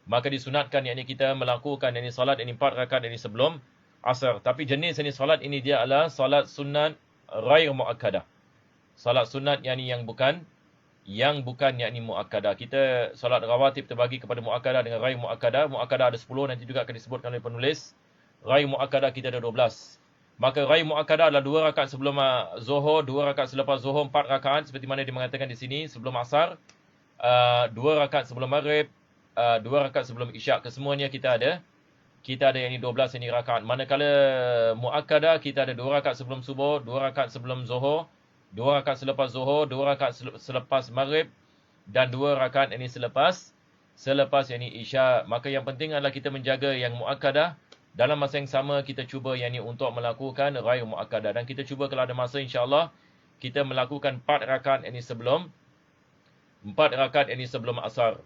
Maka disunatkan yakni kita melakukan yakni salat ini 4 rakaat ini sebelum asar. Tapi jenis ini salat ini dia adalah salat sunat ghair muakkadah. Salat sunat yakni yang bukan yakni muakkadah. Kita salat rawatib terbagi kepada muakkadah dengan ghair muakkadah. Muakkadah ada 10, nanti juga akan disebutkan oleh penulis. Ghair muakkadah kita ada 12. Maka ghair muakkadah adalah 2 rakaat sebelum zuhur, 2 rakaat selepas zuhur, 4 rakaat seperti mana dia mengatakan di sini sebelum asar, 2 rakaat sebelum maghrib, 2 rakaat sebelum isyak. Kesemuanya kita ada yang 12 ini rakaat. Manakala muakkadah kita ada 2 rakaat sebelum subuh, 2 rakaat sebelum zuhur, 2 rakaat selepas zuhur, 2 rakaat selepas maghrib dan 2 rakaat ini selepas ini isyak. Maka yang penting adalah kita menjaga yang muakkadah. Dalam masa yang sama kita cuba yang ini untuk melakukan ghair muakkadah, dan kita cuba kalau ada masa insya-Allah kita melakukan 4 rakaat ini sebelum asar.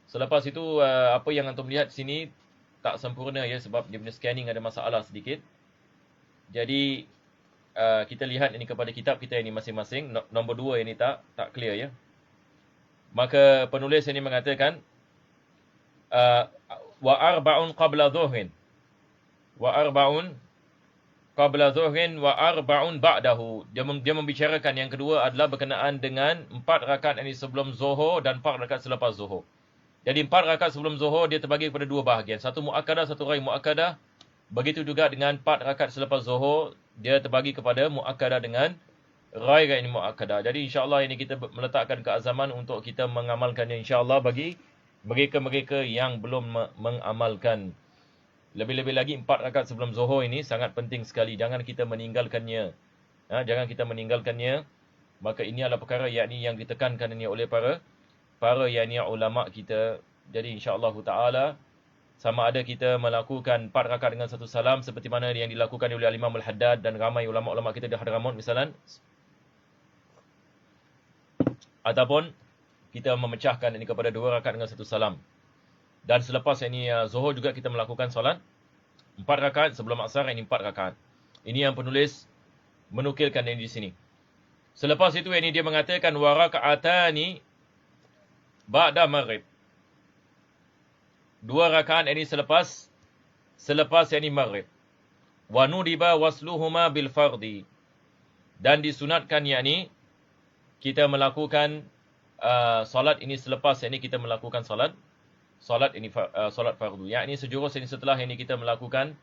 Selepas itu apa yang antum lihat sini tak sempurna ya, sebab dia punya scanning ada masalah sedikit. Jadi kita lihat ini kepada kitab kita ini masing-masing. Nombor 2 ini tak clear ya. Maka penulis ini mengatakan wa arba'un qabla dhuhrin wa arba'un ba'dahu. Dia membicarakan yang kedua adalah berkenaan dengan 4 rakaat ini sebelum zuhur dan 4 rakaat selepas zuhur. Jadi 4 rakaat sebelum zuhur dia terbagi kepada 2 bahagian. Satu muakkadah, satu ghair muakkadah. Begitu juga dengan 4 rakaat selepas zuhur, dia terbagi kepada muakkadah dengan ghair muakkadah. Jadi insya-Allah ini kita meletakkan keazaman untuk kita mengamalkannya insya-Allah bagi mereka-mereka yang belum mengamalkan. Lebih-lebih lagi 4 rakaat sebelum zuhur ini sangat penting sekali. Jangan kita meninggalkannya. Maka ini adalah perkara yakni yang ditekankan ini oleh para yakni ulama kita. Jadi insya-Allah taala sama ada kita melakukan 4 rakaat dengan 1 salam seperti mana yang dilakukan oleh Imam Al-Haddad dan ramai ulama-ulama kita di Hadramaut misalan, ataupun kita memecahkan ini kepada 2 rakaat dengan 1 salam. Dan selepas ini zuhur juga kita melakukan solat 4 rakaat, sebelum asar ini 4 rakaat. Ini yang penulis menukilkan ini di sini. Selepas itu ini dia mengatakan wa raka'atani ba'da maghrib. 2 rakaat ini selepas ini maghrib. Wa nudiba wasluhuma bil fardi. Dan disunatkan yakni kita melakukan solat ini selepas ini kita melakukan solat ini solat fardu. Yakni sejurus ini setelah ini kita melakukan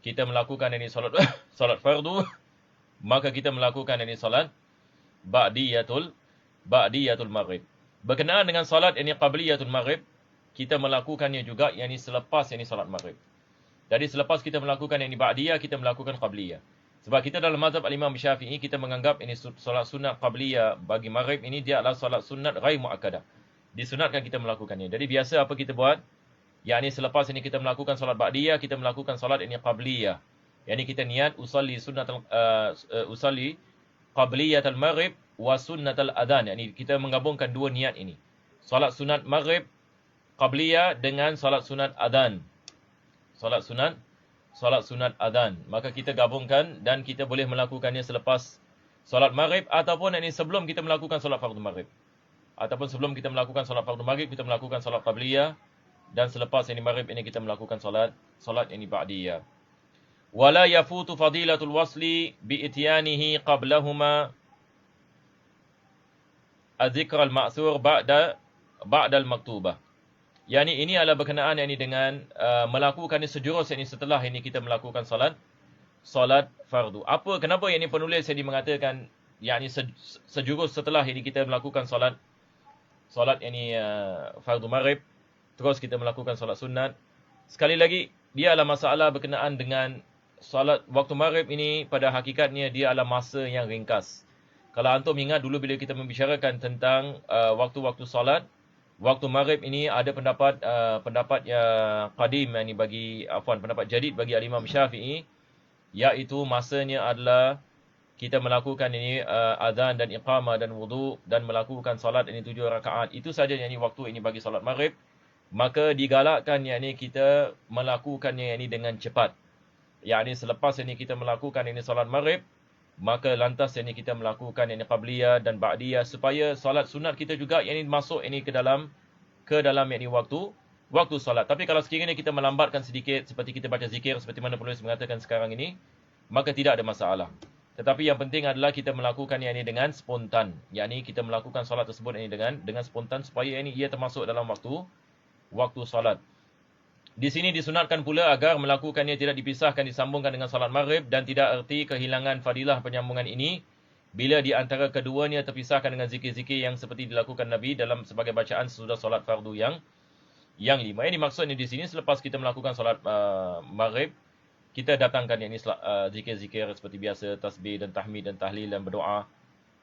ini solat fardu, maka kita melakukan ini solat ba'diyatul maghrib. Berkenaan dengan solat ini qabliyatul maghrib, kita melakukannya juga yakni selepas ini solat maghrib. Jadi selepas kita melakukan ini ba'diyah, kita melakukan qabliyah. Sebab kita dalam mazhab Al-Imam Syafi'i kita menganggap ini solat sunat qabliyah bagi maghrib ini dia adalah solat sunat ghair muakkadah. Disunatkan kita melakukannya. Jadi biasa apa kita buat? Yakni selepas ini kita melakukan solat ba'diyah, kita melakukan solat ini qabliyah. Yakni kita niat usalli qabliyatul maghrib wa sunnatul adhan. Yakni kita menggabungkan 2 niat ini. Solat sunat maghrib qabliyah dengan solat sunat adhan. Solat sunat adhan. Maka kita gabungkan dan kita boleh melakukannya selepas solat maghrib ataupun ini sebelum kita melakukan solat fardu maghrib. Ataupun sebelum kita melakukan solat fardu maghrib, kita melakukan solat qabliyah, dan selepas ini maghrib ini kita melakukan solat ini ba'diyah. Wala yafutu fadilatul wasli bi ityanihi qablahuma adzikr al-ma'thur ba'da al-maktubah. Yani ini adalah berkenaan ini dengan melakukannya sejurus ini setelah ini kita melakukan solat fardu. Kenapa yang ini penulis yang mengatakan yakni sejurus setelah ini kita melakukan solat ini fardu maghrib, terus kita melakukan solat sunat. Sekali lagi, dia adalah masalah berkenaan dengan solat waktu maghrib ini. Pada hakikatnya dia adalah masa yang ringkas. Kalau antum ingat dulu bila kita membicarakan tentang waktu-waktu solat, waktu maghrib ini ada pendapat yang qadim, yang pendapat jadid bagi al-Imam Syafi'i, iaitu masanya adalah kita melakukan ini azan dan iqamah dan wudu dan melakukan solat ini 7 rakaat. Itu saja yang ini waktu ini bagi solat maghrib. Maka digalakkan yang ini kita melakukannya ini dengan cepat. Yang ini selepas ini kita melakukan ini solat maghrib, maka lantas ini kita melakukan ini qabliyah dan ba'diyah supaya solat sunat kita juga yang ini masuk ini ke dalam yang ini waktu solat. Tapi kalau sekiranya kita melambatkan sedikit seperti kita baca zikir seperti mana penulis mengatakan sekarang ini, maka tidak ada masalah. Tetapi yang penting adalah kita melakukan yang ini dengan spontan. Yang ini kita melakukan solat tersebut ini dengan spontan supaya ini ia termasuk dalam waktu solat. Di sini disunatkan pula agar melakukannya tidak dipisahkan, disambungkan dengan solat maghrib, dan tidak erti kehilangan fadilah penyambungan ini bila di antara keduanya terpisahkan dengan zikir-zikir yang seperti dilakukan Nabi dalam sebagai bacaan sesudah solat fardu yang 5. Ini maksudnya di sini selepas kita melakukan solat maghrib, kita datangkan yang ini zikir-zikir seperti biasa, tasbih dan tahmid dan tahlil dan berdoa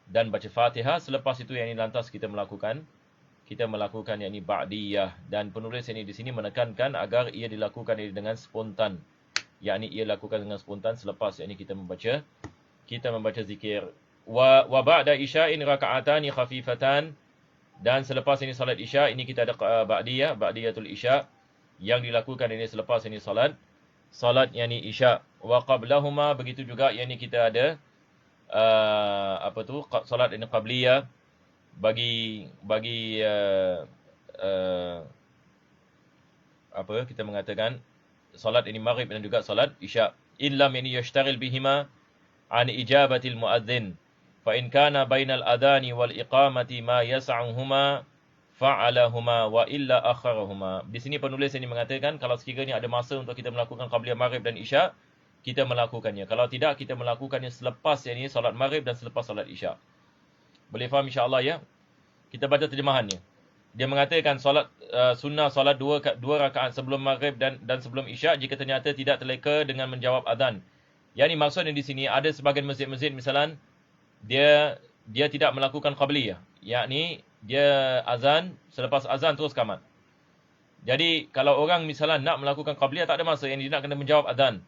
dan baca Fatihah. Selepas itu yang ini lantas kita melakukan yang ini ba'diyah, dan penulis ini di sini menekankan agar ia dilakukan ini dengan spontan. Yakni ia lakukan dengan spontan selepas yang ini kita membaca zikir. Wa ba'da isya'in raka'atani khafifatan, dan selepas ini salat isya ini kita ada ba'diyatul isya yang dilakukan ini selepas ini salat yang ni isya. Wa qablahuma, begitu juga yang ni kita ada salat ini qabliyah bagi kita mengatakan salat ini maghrib dan juga salat isya. Illam ini yashtaril bihima an ijabatil muadzin, fa in kana bainal adhani wal iqamati ma yas'uhuma fa'alahuma wa illa akharahuma. Di sini penulis ini mengatakan kalau sekiranya ada masa untuk kita melakukan qabliyah maghrib dan isya, kita melakukannya. Kalau tidak, kita melakukannya selepas ini salat maghrib dan selepas salat isya. Boleh faham insya-Allah ya? Kita baca terjemahannya. Dia mengatakan sunnah salat dua rakaat sebelum maghrib dan sebelum isya jika ternyata tidak terleka dengan menjawab azan. Yang ini maksudnya di sini ada sebahagian masjid-masjid misalan dia tidak melakukan qabliyah, yakni dia azan, selepas azan terus qamat. Jadi kalau orang misalnya nak melakukan qabliyah tak ada masa, yang dia nak kena menjawab azan.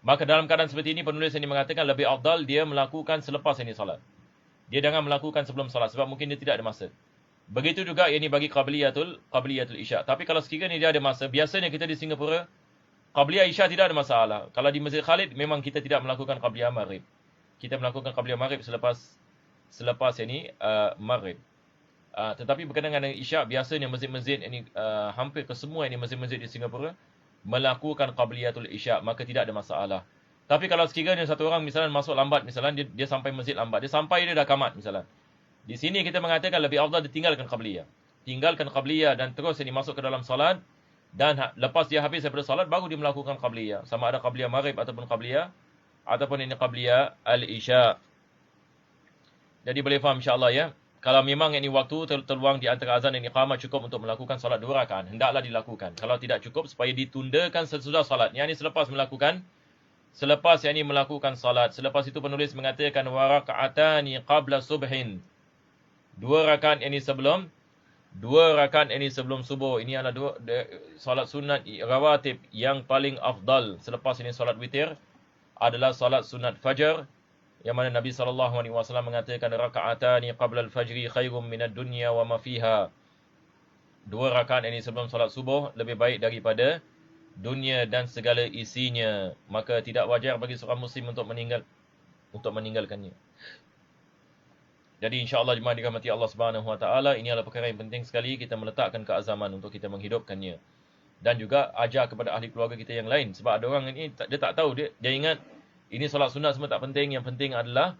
Maka dalam keadaan seperti ini penulis ini mengatakan lebih afdal dia melakukan selepas ini salat. Dia jangan melakukan sebelum salat sebab mungkin dia tidak ada masa. Begitu juga ini bagi qabliyatul isya. Tapi kalau sekiranya dia ada masa, biasanya kita di Singapura qabliyah isya tidak ada masalah. Kalau di Masjid Khalid memang kita tidak melakukan qabliyah maghrib. Kita melakukan qabliyah maghrib selepas ini maghrib. Tetapi berkenaan dengan isya, biasanya masjid-masjid ini hampir ke semua ini masjid-masjid di Singapura melakukan qabliyatul isya, maka tidak ada masalah. Tapi kalau sekiranya satu orang misalnya masuk lambat, misalnya dia sampai masjid lambat, dia dah qamat misalnya. Di sini kita mengatakan lebih afdal ditinggalkan qabliyah. Tinggalkan qabliyah dan terus ini masuk ke dalam salat, dan lepas dia habis daripada salat baru dia melakukan qabliyah. Sama ada qabliyah maghrib ataupun ini qabliyah al-isya. Jadi boleh faham insya-Allah ya. Kalau memang ini waktu terluang di antara azan dan iqamah cukup untuk melakukan salat 2 rakaat, hendaklah dilakukan. Kalau tidak cukup, supaya ditundakan sesudah salat. Yang ini selepas yang ini melakukan salat. Selepas itu penulis mengatakan wa raka'atani qabla subhin. 2 rakaat ini sebelum subuh. Ini adalah salat sunat rawatib yang paling afdal. Selepas ini salat witir adalah salat sunat fajar, yang mana Nabi SAW mengatakan raka'atani qabla al-fajri khairum minad dunya wa ma fiha. 2 2 rakaat ini sebelum solat subuh lebih baik daripada dunia dan segala isinya. Maka tidak wajar bagi seorang muslim untuk meninggalkannya. Jadi insya-Allah jemaah dirahmati Allah Subhanahu Wa Taala, ini adalah perkara yang penting sekali kita meletakkan keazaman untuk kita menghidupkannya. Dan juga ajar kepada ahli keluarga kita yang lain, sebab ada orang ini dia tak tahu, dia ingat ini solat sunat semua tak penting, yang penting adalah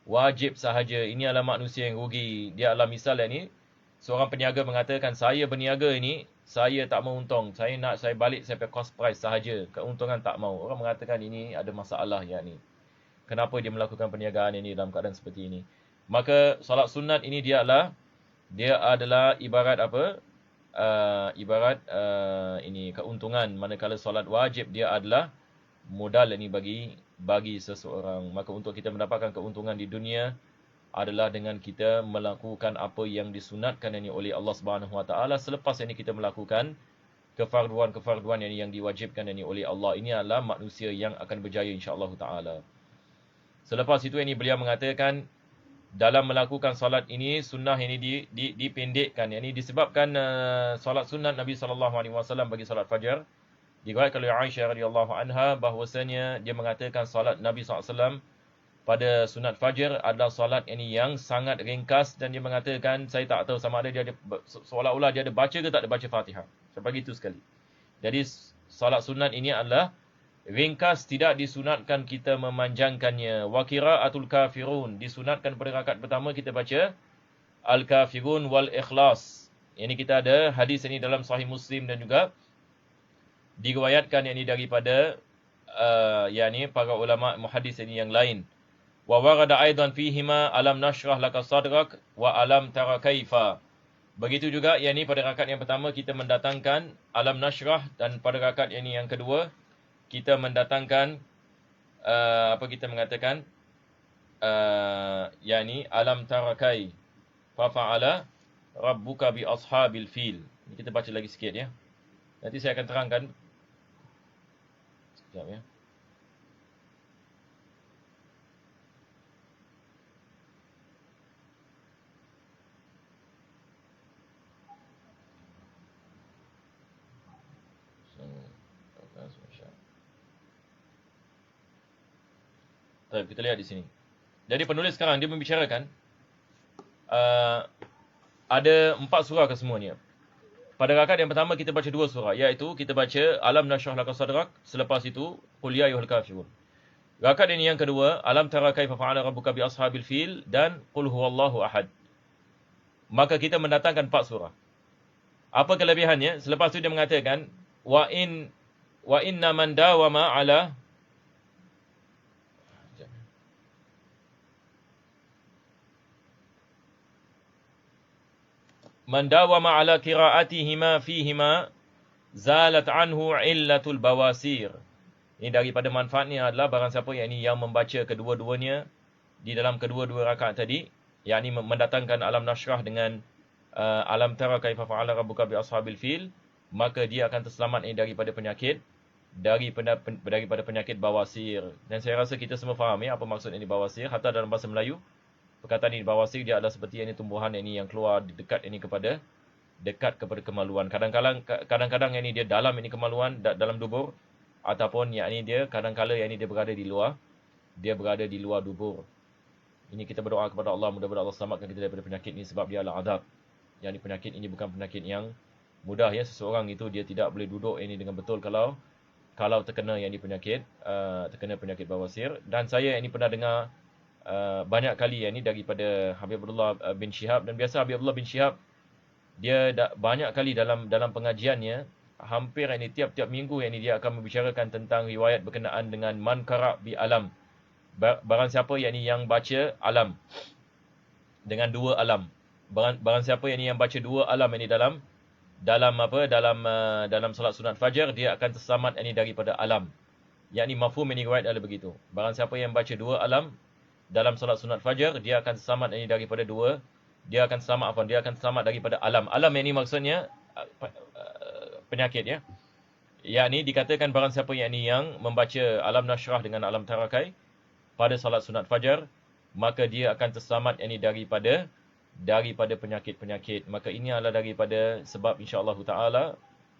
wajib sahaja. Ini adalah manusia yang rugi. Dia adalah misal ni, seorang peniaga mengatakan, saya berniaga ini, saya tak mau untung. Saya nak saya balik saya cost price sahaja. Keuntungan tak mau. Orang mengatakan ini ada masalah ni. Kenapa dia melakukan perniagaan ini dalam keadaan seperti ini? Maka solat sunat ini dia adalah ibarat apa? Ini keuntungan. Manakala solat wajib dia adalah modal ini bagi seseorang. Maka untuk kita mendapatkan keuntungan di dunia adalah dengan kita melakukan apa yang disunatkan ini oleh Allah Subhanahu Wa Taala selepas ini kita melakukan kefarduan yang diwajibkan ini oleh Allah. Ini adalah manusia yang akan berjaya insya-Allah taala. Selepas itu ini beliau mengatakan dalam melakukan solat ini sunnah ini dipendekkan. Ini disebabkan solat sunat Nabi SAW bagi solat fajar. Diriwayatkan oleh Aisyah radhiyallahu anha bahwasanya dia mengatakan solat Nabi SAW pada sunat fajar adalah solat ini yang sangat ringkas, dan dia mengatakan saya tak tahu sama ada dia ada seolah-olah dia ada baca ke tak ada baca Fatihah. Seperti itu sekali. Jadi solat sunat ini adalah ringkas, tidak disunatkan kita memanjangkannya. Wa qiraatul kafirun, disunatkan pada rakaat pertama kita baca Al-Kafirun wal Ikhlas. Ini kita ada hadis ini dalam Sahih Muslim dan juga diriwayatkan ini daripada para ulama muhaddis ini yang lain. Wa warada aidan fihima alam nashrah laka sadrak wa alam tara kaifa. Begitu juga pada rakaat yang pertama kita mendatangkan alam nashrah, dan pada rakaat yang kedua kita mendatangkan kita mengatakan alam tarakai fa fa'ala rabbuka bi ashabil fil. Ini kita baca lagi sikit ya. Nanti saya akan terangkan. Sekejap ya. Kita lihat di sini. Jadi penulis sekarang dia membicarakan ada 4 surah kesemuanya. Pada rakaat yang pertama kita baca 2 surah, iaitu kita baca alam nashrah laka sadrak, selepas itu qul ya ayyuhal kafirun. Rakaat ini yang kedua alam tara kaifa fa'ala rabbuka bi ashabil fil dan qul huwallahu ahad. Maka kita mendatangkan 4 surah. Apa kelebihannya? Selepas itu dia mengatakan wa inna man dawama ala man dawama ala qiraatihima fihima zalat anhu illatul bawasir. Ini daripada manfaatnya adalah barang siapa yang membaca kedua-duanya di dalam kedua-dua rakaat tadi, yakni mendatangkan alam nashrah dengan alam tara kaifa fa'ala rabbuka bi ashabil fil, maka dia akan terselamat daripada penyakit bawasir. Dan saya rasa kita semua faham apa maksud ini bawasir. Hatta dalam bahasa Melayu perkataan ini bawasir dia adalah seperti tumbuhan yang keluar dekat kepada kemaluan. Kadang-kadang dia dalam kemaluan dalam dubur, ataupun dia kadang-kala dia berada di luar dubur. Ini kita berdoa kepada Allah, mudah-mudahan Allah selamatkan kita daripada penyakit ini, sebab dia adalah adab. Penyakit ini bukan penyakit yang mudah ya. Seseorang itu dia tidak boleh duduk dengan betul kalau terkena penyakit bawasir. Dan saya pernah dengar banyak kali daripada Habib Abdullah bin Shihab, dan biasa Habib Abdullah bin Shihab dia banyak kali dalam pengajiannya, hampir tiap-tiap minggu dia akan membicarakan tentang riwayat berkenaan dengan man qara' bi alam. Barang siapa yang baca alam dengan 2 alam. Barang siapa yang baca 2 alam dalam solat sunat fajar, dia akan terselamat daripada alam. Mafhum riwayat adalah begitu. Barang siapa yang baca 2 alam dalam solat sunat fajar, dia akan selamat daripada dia akan selamat daripada alam. Alam maksudnya penyakit ya. Dikatakan barang siapa yang membaca alam nashrah dengan alam tarakai pada solat sunat fajar, maka dia akan terselamat daripada penyakit-penyakit. Maka ini adalah daripada sebab insya-Allah taala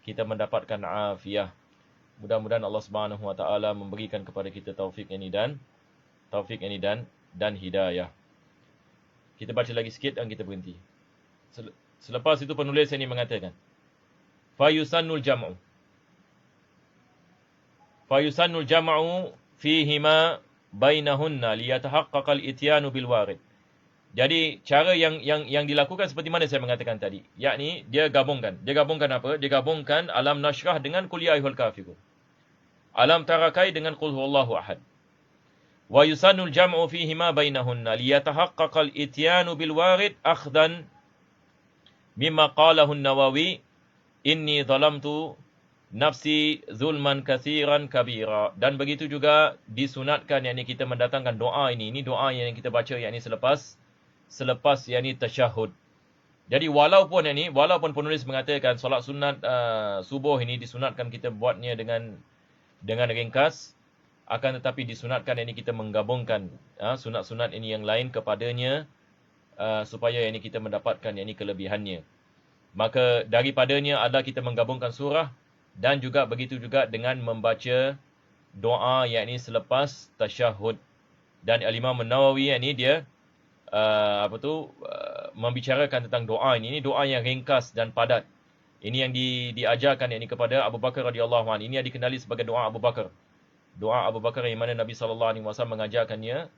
kita mendapatkan afiah. Mudah-mudahan Allah Subhanahu wa taala memberikan kepada kita taufik ini dan hidayah. Kita baca lagi sikit dan kita berhenti. Selepas itu penulis ini mengatakan, Fayusannul jam'u fihima bainahunna liyatahaqqaqal ityanu bil warid. Jadi cara yang dilakukan seperti mana saya mengatakan tadi, yakni dia gabungkan. Dia gabungkan apa? Dia gabungkan alam nashrah dengan qul ya ayyuhal kafirun. Alam tarakai dengan qul huwallahu ahad. Wa yusannul jam'u fihima bainahunna liyatahaqqaqal ityanu bil warid akhdan mimma qalahu an-Nawawi inni zalamtu nafsi zulman katsiran kabira. Dan begitu juga disunatkan yakni kita mendatangkan doa ini. Ini doa yang kita baca yakni selepas yakni tasyahud. Jadi walaupun penulis mengatakan solat sunat subuh ini disunatkan kita buatnya dengan ringkas, akan tetapi disunatkan yakni kita menggabungkan sunat-sunat ini yang lain kepadanya supaya yakni kita mendapatkan yakni kelebihannya. Maka daripadanya adalah kita menggabungkan surah dan juga begitu juga dengan membaca doa yakni selepas tasyahud. Dan Al-Imam An-Nawawi yakni dia membicarakan tentang doa ini. Ini doa yang ringkas dan padat. Ini yang diajarkan yakni kepada Abu Bakar radhiyallahu anhu. Ini yang dikenali sebagai doa Abu Bakar. Doa Abu Bakar yang mana Nabi sallallahu alaihi wasallam mengajarkannya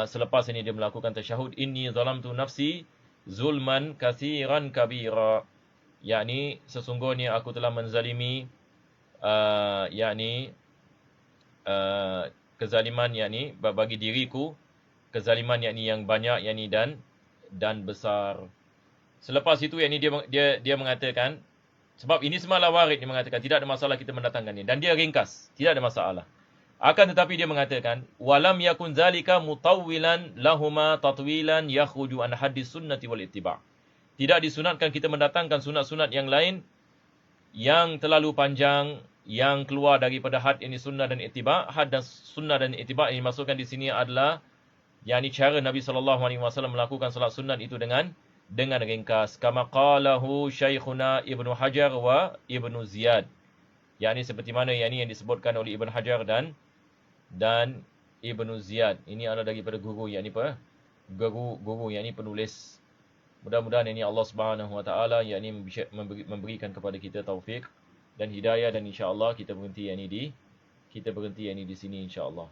selepas ini dia melakukan tasyahud, inni zalamtu nafsi zulman katsiran kabira. Yakni sesungguhnya aku telah menzalimi kezaliman yakni bagi diriku, kezaliman yakni yang banyak yakni dan besar. Selepas itu yakni dia mengatakan, sebab ini semalah warid, dia mengatakan tidak ada masalah kita mendatangkannya dan dia ringkas, tidak ada masalah. Akan tetapi dia mengatakan walam yakun zalika mutawwilan lahuma tatwilan yakhruju an hadis sunnati wal ittiba'. Tidak disunatkan kita mendatangkan sunat-sunat yang lain yang terlalu panjang, yang keluar daripada had ini sunnah dan ittiba'. Had dan sunnah dan ittiba' ini dimasukkan di sini adalah yakni cara Nabi sallallahu alaihi wasallam melakukan salat sunat itu dengan ringkas. Kama qalahu Syekhuna Ibnu Hajar wa Ibnu Ziyad. Yakni seperti mana yakni yang disebutkan oleh Ibn Hajar dan Ibnu Ziyad. Ini adalah daripada guru yakni guru yakni penulis. Mudah-mudahan ini Allah Subhanahu wa taala yakni memberikan kepada kita taufik dan hidayah, dan insya-Allah kita berhenti yakni di sini insya-Allah.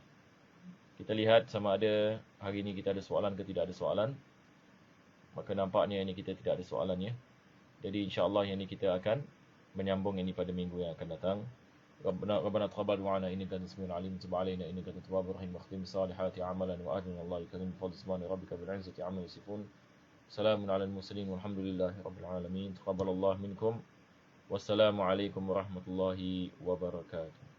Kita lihat sama ada hari ini kita ada soalan ke tidak ada soalan. Maka nampaknya ini kita tidak ada soalannya. Jadi insya-Allah ini kita akan menyambung ini pada minggu yang akan datang. Rabbana taqabbal du'ana innaka antas samiul alim, tub 'alaina innaka antat tawwabur rahim, wakhtim bisalihati a'malan wa ahdina Allah karim bi fadli subhana rabbika bil 'izzati 'amma yasifun. Salamun 'alal mursalin walhamdulillahi rabbil alamin. Taqabbalallahu minkum. Wassalamu alaikum warahmatullahi wabarakatuh.